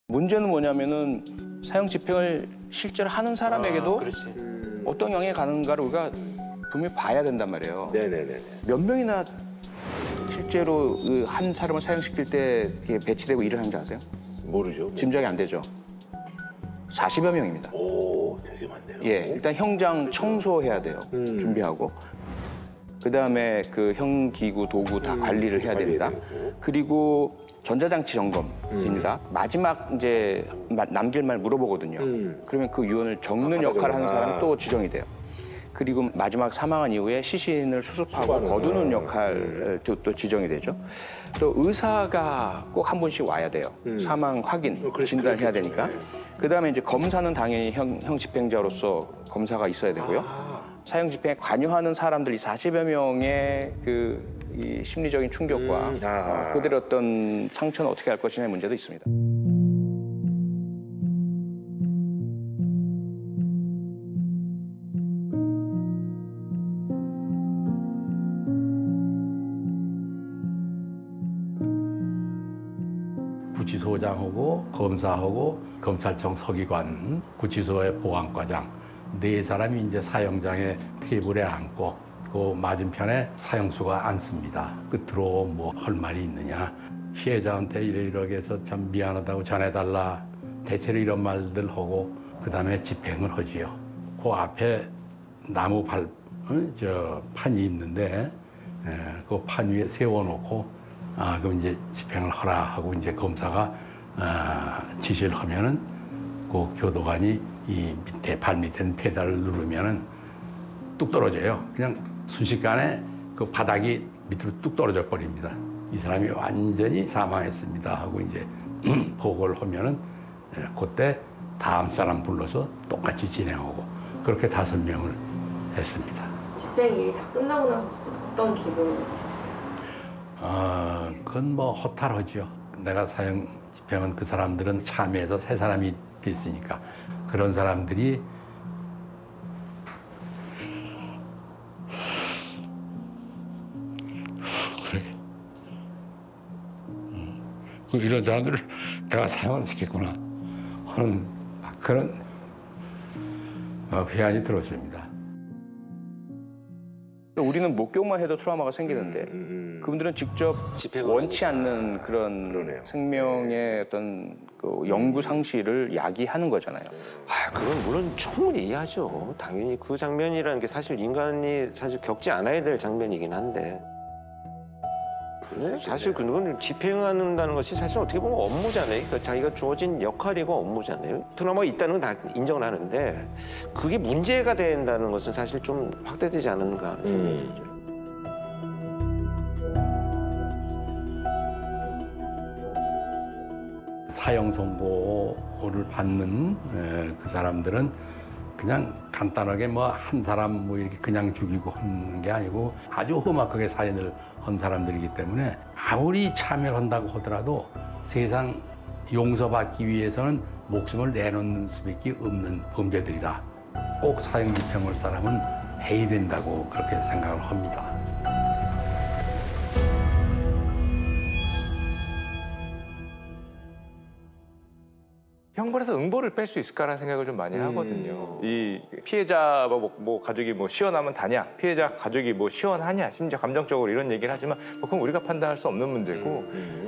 문제는 뭐냐면은 사형 집행을 실제로 하는 사람에게도 어떤 영향이 가는가를 우리가 분명히 봐야 된단 말이에요. 네네네. 몇 명이나 실제로 그 한 사람을 사형시킬 때 이렇게 배치되고 일을 하는지 아세요? 모르죠. 짐작이 안 되죠. 40여 명입니다. 오, 되게 많네요. 예, 일단 형장 청소해야 돼요. 준비하고. 그다음에 그 형기구, 도구 다 관리를 해야 됩니다. 그리고 전자장치 점검입니다. 마지막 이제 남길 말 물어보거든요. 그러면 그 유언을 적는 역할을 하는 사람이 또 지정이 돼요. 그리고 마지막 사망한 이후에 시신을 수습하고 거두는 역할 또 지정이 되죠. 또 의사가 꼭 한 분씩 와야 돼요. 사망 확인, 진단을 해야 되니까. 그다음에 이제 검사는 당연히 형 집행자로서 검사가 있어야 되고요. 사형 집행에 관여하는 사람들 이 40여 명의 이 심리적인 충격과 그들의 어떤 상처는 어떻게 할 것이냐의 문제도 있습니다. 구치소장하고 검사하고 검찰청 서기관, 구치소의 보안과장 네 사람이 이제 사형장에 테이블에 앉고 그 맞은편에 사형수가 앉습니다. 끝으로 뭐 할 말이 있느냐. 피해자한테 이러이러하게 해서 참 미안하다고 전해달라. 대체로 이런 말들 하고 그다음에 집행을 하지요. 그 앞에 나무 판이 있는데 그 판 위에 세워놓고 그럼 이제 집행을 하라 하고 이제 검사가 지시를 하면은 그 교도관이 이 밑에 발 밑에 페달을 누르면은 뚝 떨어져요. 그냥 순식간에 그 바닥이 밑으로 뚝 떨어져 버립니다. 이 사람이 완전히 사망했습니다 하고 이제 보고를 하면은 그때 다음 사람 불러서 똑같이 진행하고 그렇게 5명을 했습니다. 집행일이 다 끝나고 나서 어떤 기분이셨어요? 그건 뭐 허탈하죠. 내가 사형 집행한 그 사람들은 참여해서 3사람이 됐으니까 그런 사람들이 이런 사람들을 내가 사형을 시켰구나 하는 그런 회한이 들었습니다. 우리는 목격만 해도 트라우마가 생기는데 그분들은 직접 원치 않는 그런 생명의 어떤 그 영구 상실을 야기하는 거잖아요. 그건 물론 충분히 이해하죠. 당연히 그 장면이라는 게 사실 인간이 사실 겪지 않아야 될 장면이긴 한데. 사실 그건 집행한다는 것이 사실 어떻게 보면 업무잖아요. 그러니까 자기가 주어진 역할이고 업무잖아요. 트라우마가 있다는 건 다 인정을 하는데 그게 문제가 된다는 것은 사실 좀 확대되지 않은가 하는 생각이 들죠. 사형 선고를 받는 그 사람들은 그냥 간단하게 뭐 한 사람 뭐 이렇게 그냥 죽이고 하는 게 아니고 아주 험악하게 사연을 한 사람들이기 때문에 아무리 참여를 한다고 하더라도 세상 용서받기 위해서는 목숨을 내놓는 수밖에 없는 범죄들이다. 꼭 사형 집행할 사람은 해야 된다고 그렇게 생각을 합니다. 형벌에서 응보를 뺄 수 있을까라는 생각을 좀 많이 하거든요. 이 피해자 뭐 가족이 뭐 시원하면 다냐, 피해자 가족이 뭐 시원하냐, 심지어 감정적으로 이런 얘기를 하지만 그건 우리가 판단할 수 없는 문제고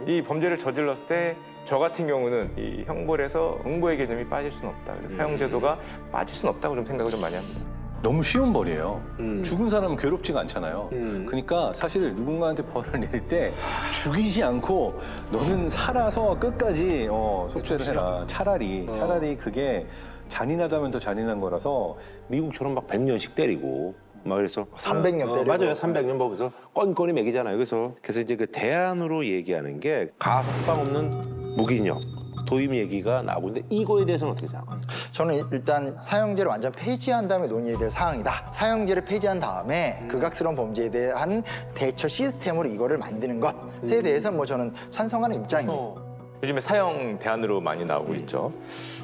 이 범죄를 저질렀을 때 저 같은 경우는 이 형벌에서 응보의 개념이 빠질 수는 없다. 그래서 사형제도가 빠질 수는 없다고 좀 생각을 좀 많이 합니다. 너무 쉬운 벌이에요. 죽은 사람은 괴롭지가 않잖아요. 그러니까 사실 누군가한테 벌을 내릴 때 죽이지 않고 너는 살아서 끝까지 속죄를 해라. 차라리 그게 잔인하다면 더 잔인한 거라서 미국처럼 막 100년씩 때리고 막 그래서 300년 때리고. 맞아요. 300년 먹어서 건건이 먹이잖아요. 그래서 이제 그 대안으로 얘기하는 게 가석방 없는 무기징역. 도입 얘기가 나오고 있는데 이거에 대해서는 어떻게 생각하세요? 저는 일단 사형제를 완전 폐지한 다음에 논의해야 될 사항이다. 사형제를 폐지한 다음에 극악스러운 범죄에 대한 대처 시스템으로 이거를 만드는 것에 대해서 뭐 저는 찬성하는 입장이에요. 요즘에 사형 대안으로 많이 나오고 있죠.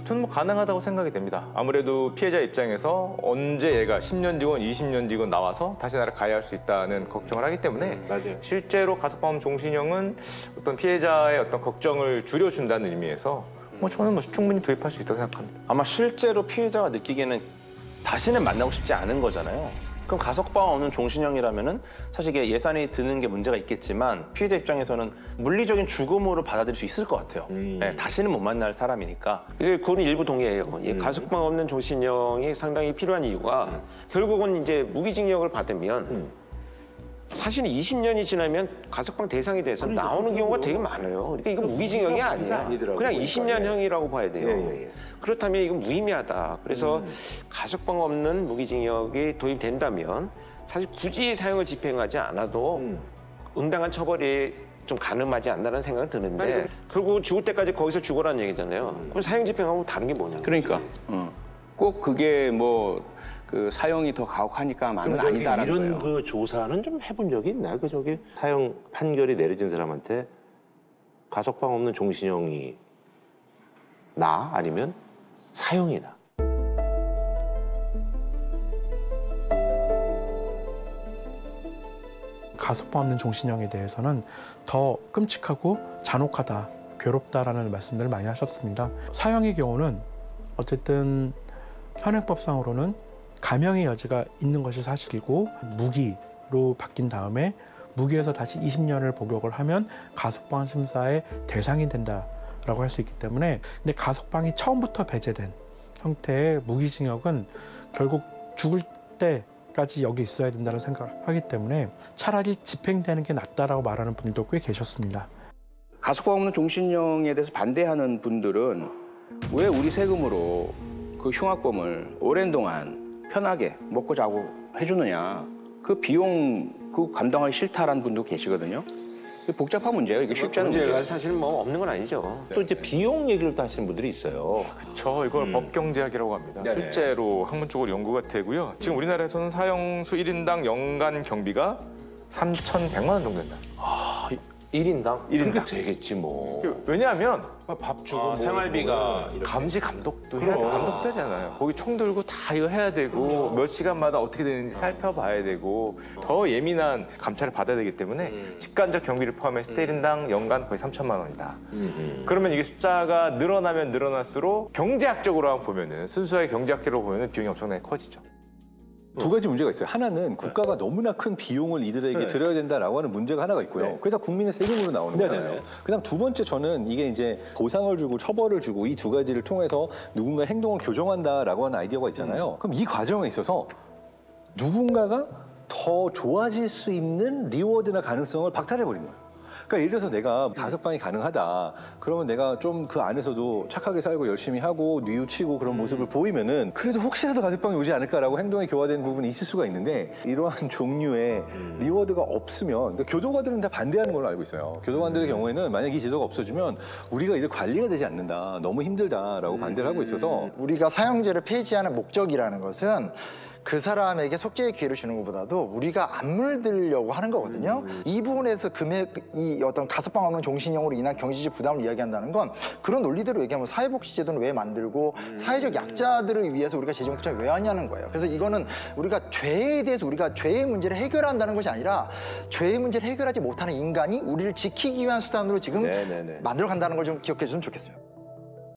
저는 뭐 가능하다고 생각이 됩니다. 아무래도 피해자 입장에서 언제 얘가 10년 뒤건 20년 뒤건 나와서 다시 나를 가해할 수 있다는 걱정을 하기 때문에 맞아요. 실제로 가석방 종신형은 어떤 피해자의 어떤 걱정을 줄여준다는 의미에서 뭐 저는 뭐 충분히 도입할 수 있다고 생각합니다. 아마 실제로 피해자가 느끼기에는 다시는 만나고 싶지 않은 거잖아요. 그럼 가석방 없는 종신형이라면은 사실 이게 예산이 드는 게 문제가 있겠지만 피해자 입장에서는 물리적인 죽음으로 받아들일 수 있을 것 같아요. 네, 다시는 못 만날 사람이니까. 이제 그건 일부 동의해요. 이 가석방 없는 종신형이 상당히 필요한 이유가 결국은 이제 무기징역을 받으면 사실 20년이 지나면 가석방 대상이 돼서 나오는 경우가 되게 많아요. 그러니까 이건 무기징역이 아니야. 그냥 20년형이라고 봐야 돼요. 그렇다면 이건 무의미하다. 그래서 가석방 없는 무기징역이 도입된다면 사실 굳이 사형을 집행하지 않아도 응당한 처벌이 좀 가늠하지 않나라는 생각이 드는데 결국 죽을 때까지 거기서 죽어라는 얘기잖아요. 그럼 사형 집행하고 다른 게 뭐냐? 그러니까 꼭 그게 뭐 그 사형이 더 가혹하니까만은 아니다라는 이런 거예요. 그 조사는 좀 해본 적이 있나요? 그 저기 사형 판결이 내려진 사람한테 가석방 없는 종신형이 나 아니면 사형이 나? 가석방 없는 종신형에 대해서는 더 끔찍하고 잔혹하다, 괴롭다라는 말씀들을 많이 하셨습니다. 사형의 경우는 어쨌든 현행법상으로는 감형의 여지가 있는 것이 사실이고 무기로 바뀐 다음에 무기에서 다시 20년을 복역을 하면 가석방 심사의 대상이 된다라고 할 수 있기 때문에 근데 가석방이 처음부터 배제된 형태의 무기징역은 결국 죽을 때까지 여기 있어야 된다는 생각을 하기 때문에 차라리 집행되는 게 낫다라고 말하는 분들도 꽤 계셨습니다. 가석방 없는 종신형에 대해서 반대하는 분들은 왜 우리 세금으로 그 흉악범을 오랜 동안 편하게 먹고 자고 해주느냐. 그 비용 그 감당하기 싫다라는 분도 계시거든요. 복잡한 문제예요. 이게 쉽지 않은 문제가 문제예요. 사실 뭐 없는 건 아니죠. 또 이제 비용 얘기를 또 하시는 분들이 있어요. 저 이걸 법경제학이라고 합니다. 네네. 실제로 학문적으로 연구가 되고요. 지금 우리나라에서는 사형수 1인당 연간 경비가 3,100만 원 정도 된다. 1인당? 1인당. 그렇게 되겠지 뭐. 왜냐하면 밥 주고 뭐 생활비가 이렇게. 감시 감독도 해야 돼. 감독도 하잖아요. 거기 총 들고 다 이거 해야 되고 몇 시간마다 어떻게 되는지 살펴봐야 되고 더 예민한 감찰을 받아야 되기 때문에 직간접 경비를 포함했을 때 1인당 연간 거의 3천만 원이다. 그러면 이게 숫자가 늘어나면 늘어날수록 경제학적으로 보면은 순수하게 경제학적으로 보면은 비용이 엄청나게 커지죠. 두 가지 문제가 있어요. 하나는 국가가 너무나 큰 비용을 이들에게 들여야 된다라고 하는 문제가 하나가 있고요. 그게 다 국민의 세금으로 나오는 거예요. 그다음 두 번째 저는 이게 이제 보상을 주고 처벌을 주고 이 두 가지를 통해서 누군가의 행동을 교정한다라고 하는 아이디어가 있잖아요. 그럼 이 과정에 있어서 누군가가 더 좋아질 수 있는 리워드나 가능성을 박탈해버린 거예요. 그러니까 예를 들어서 내가 가석방이 가능하다. 그러면 내가 좀 그 안에서도 착하게 살고 열심히 하고 뉘우치고 그런 모습을 보이면은 그래도 혹시라도 가석방이 오지 않을까라고 행동이 교화된 부분이 있을 수가 있는데 이러한 종류의 리워드가 없으면 그러니까 교도관들은 다 반대하는 걸로 알고 있어요. 교도관들의 경우에는 만약 이 제도가 없어지면 우리가 이제 관리가 되지 않는다. 너무 힘들다라고 반대를 하고 있어서 우리가 사형제를 폐지하는 목적이라는 것은 그 사람에게 속죄의 기회를 주는 것보다도 우리가 안 물들려고 하는 거거든요. 이 부분에서 이 어떤 가석방 없는 종신형으로 인한 경제적 부담을 이야기한다는 건 그런 논리대로 얘기하면 사회복지제도는 왜 만들고 사회적 약자들을 위해서 우리가 재정부처를 왜 하냐는 거예요. 그래서 이거는 우리가 죄에 대해서 우리가 죄의 문제를 해결한다는 것이 아니라 죄의 문제를 해결하지 못하는 인간이 우리를 지키기 위한 수단으로 지금 만들어간다는 걸 좀 기억해 주시면 좋겠어요.